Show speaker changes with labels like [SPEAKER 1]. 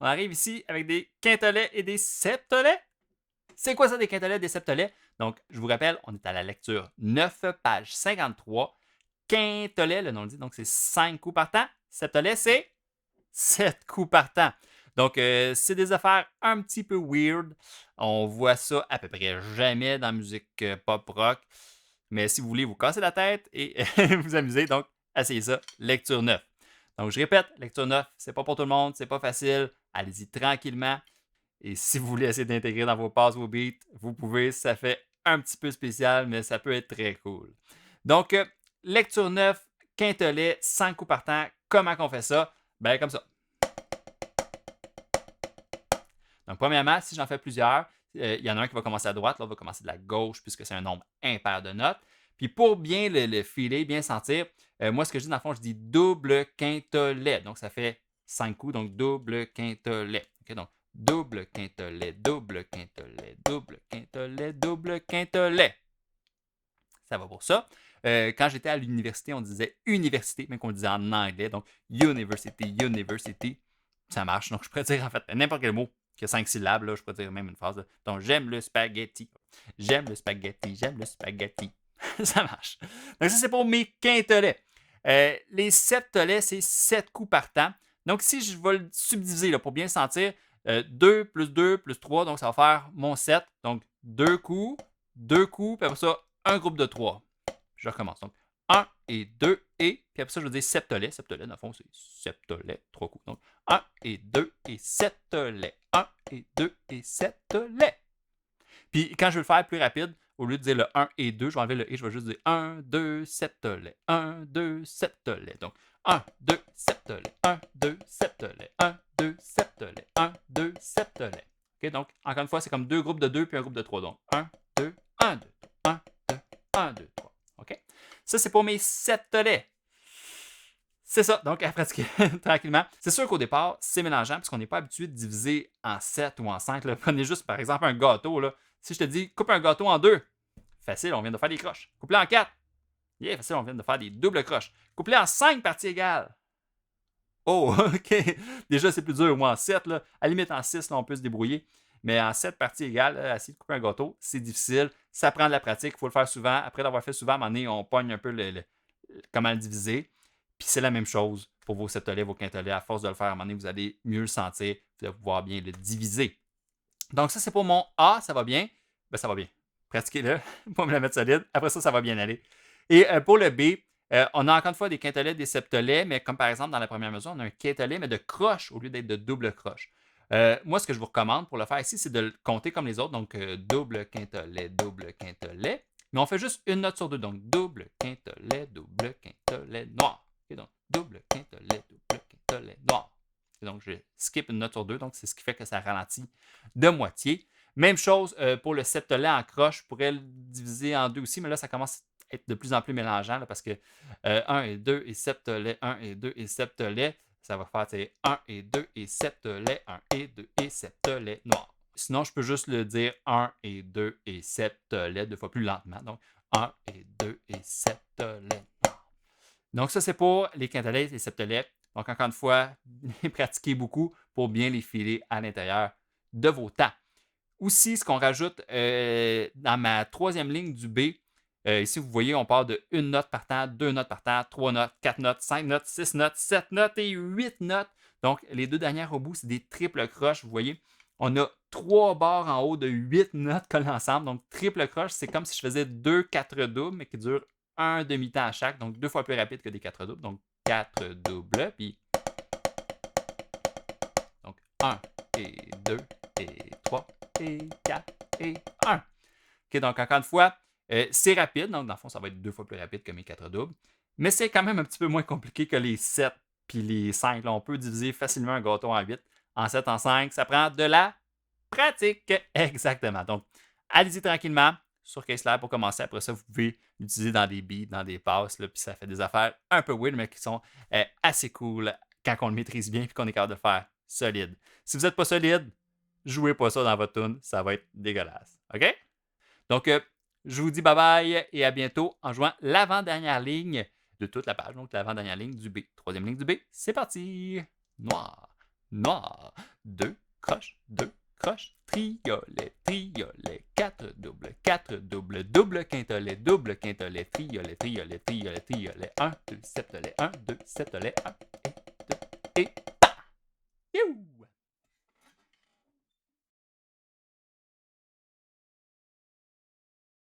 [SPEAKER 1] on arrive ici avec des quintolets et des septolets. C'est quoi ça, des quintolets et des septolets? Donc, je vous rappelle, on est à la lecture 9, page 53. Quintolet, le nom le dit, donc c'est 5 coups par temps. Septolet, c'est 7 coups par temps. Donc, c'est des affaires un petit peu weird. On voit ça à peu près jamais dans la musique pop-rock. Mais si vous voulez vous casser la tête et vous amuser, donc, essayez ça. Lecture 9. Donc, je répète, lecture 9, c'est pas pour tout le monde, c'est pas facile. Allez-y tranquillement. Et si vous voulez essayer d'intégrer dans vos passes, vos beats, vous pouvez. Ça fait un petit peu spécial, mais ça peut être très cool. Donc, lecture 9, quintelet, 5 coups par temps. Comment qu'on fait ça? Ben, comme ça. Donc, premièrement, si j'en fais plusieurs, il y en a un qui va commencer à droite, l'autre va commencer de la gauche, puisque c'est un nombre impair de notes. Puis pour bien le filer, bien sentir, moi, ce que je dis dans le fond, je dis double quintelet. Donc, ça fait 5 coups, donc double quintelet. Okay, donc, double quintelet, double quintelet, double quintelet, double quintelet. Ça va pour ça. Quand j'étais à l'université, on disait université, même qu'on le disait en anglais. Donc, university, university. Ça marche. Donc, je pourrais dire en fait n'importe quel mot qui a 5 syllabes. Là, je pourrais dire même une phrase. Là. Donc, j'aime le spaghetti. J'aime le spaghetti. J'aime le spaghetti. Ça marche. Donc, ça, c'est pour mes quintelets. Les septolets, c'est 7 coups par temps. Donc, si je vais le subdiviser là, pour bien le sentir, 2 plus 2 plus 3, donc ça va faire mon 7. Donc, 2 coups, puis après ça, un groupe de 3. Je recommence. Donc, 1 et 2 et, puis après ça, je vais dire septolet. Septolet, dans le fond, c'est septolet, 3 coups. Donc, 1 et 2 et septolet. 1 et 2 et septolet. Puis, quand je veux le faire plus rapide, au lieu de dire le 1 et 2, je vais enlever le et, je vais juste dire 1, 2, septolet. 1, 2, septolet. Donc, 1, 2, septolet. 1, 2, septolet. 1, 2, septolet. 1, 2, septolet. OK, donc, encore une fois, c'est comme deux groupes de 2 puis un groupe de 3. Donc, 1, 2, 1, 2, 1, 2, 1, 2, 3. OK? Ça, c'est pour mes septolets. C'est ça, donc à pratiquer tranquillement. C'est sûr qu'au départ, c'est mélangeant parce qu'on n'est pas habitué de diviser en 7 ou en 5. Là. Prenez juste, par exemple, un gâteau. Là. Si je te dis, coupe un gâteau en 2, facile, on vient de faire des croches. Coupe-le en 4, yeah, facile, on vient de faire des doubles croches. Coupe-le en 5 parties égales. Oh, OK. Déjà, c'est plus dur. Ou en 7, là. À la limite, en 6, là, on peut se débrouiller. Mais en 7 parties égales, essayer de couper un gâteau, c'est difficile. Ça prend de la pratique. Il faut le faire souvent. Après l'avoir fait souvent, à un moment donné, on pogne un peu comment le diviser. Puis c'est la même chose pour vos septolets, vos quintolets. À force de le faire, à un moment donné, vous allez mieux le sentir. Vous allez pouvoir bien le diviser. Donc, ça, c'est pour mon A. Ça va bien? Ben, ça va bien. Pratiquez-le pour me la mettre solide. Après ça, ça va bien aller. Et pour le B, on a encore une fois des quintolets, des septolets, mais comme par exemple dans la première mesure, on a un quintolet, mais de croche au lieu d'être de double croche. Moi, ce que je vous recommande pour le faire ici, c'est de le compter comme les autres. Donc, double quintolet, double quintolet. Mais on fait juste une note sur deux. Donc, double quintolet noir. Okay, donc, double quintolet noir. Et donc, je skip une note sur deux. Donc, c'est ce qui fait que ça ralentit de moitié. Même chose pour le septolet en croche. Je pourrais le diviser en deux aussi, mais là, ça commence à être de plus en plus mélangeant là, parce que 1 et 2 et septolet, 1 et 2 et septolet, ça va faire 1 et 2 et septolet, 1 et 2 et septolet noir. Sinon, je peux juste le dire 1 et 2 et septolet deux fois plus lentement. Donc, 1 et 2 et septolet noir. Donc, ça, c'est pour les quintolets et les septolets. Donc, encore une fois, pratiquez beaucoup pour bien les filer à l'intérieur de vos temps. Aussi, ce qu'on rajoute dans ma troisième ligne du B, ici, vous voyez, on part de 1 note par temps, 2 notes par temps, 3 notes, 4 notes, 5 notes, 6 notes, 7 notes et 8 notes. Donc, les deux dernières au bout, c'est des triples croches. Vous voyez, on a 3 barres en haut de 8 notes collées ensemble. Donc, triple croche, c'est comme si je faisais 2 4 doubles, mais qui durent un demi-temps à chaque. Donc, 2 fois plus rapide que des 4 doubles. Donc, 4 doubles, puis... Donc, 1 et 2 et 3 et 4 et 1. OK, donc encore une fois, c'est rapide. Donc, dans le fond, ça va être 2 fois plus rapide que mes 4 doubles. Mais c'est quand même un petit peu moins compliqué que les 7 puis les 5. Là, on peut diviser facilement un gâteau en 8. En 7, en 5, ça prend de la pratique. Exactement. Donc, allez-y tranquillement sur Caselab pour commencer. Après ça, vous pouvez l'utiliser dans des beats, dans des passes. Là, puis ça fait des affaires un peu weird, mais qui sont assez cool quand on le maîtrise bien et qu'on est capable de le faire solide. Si vous n'êtes pas solide, jouez pas ça dans votre tune. Ça va être dégueulasse. OK? Donc, je vous dis bye bye et à bientôt en jouant l'avant-dernière ligne de toute la page. Donc, l'avant-dernière ligne du B. Troisième ligne du B, c'est parti! Noir, noir, 2 croches, 2 croches, triolet, triolet, 4 double, double quintolet, triolet, triolet, triolet, triolet, 1, 2, septolet, 1, 2, septolet, 1, et 2, et...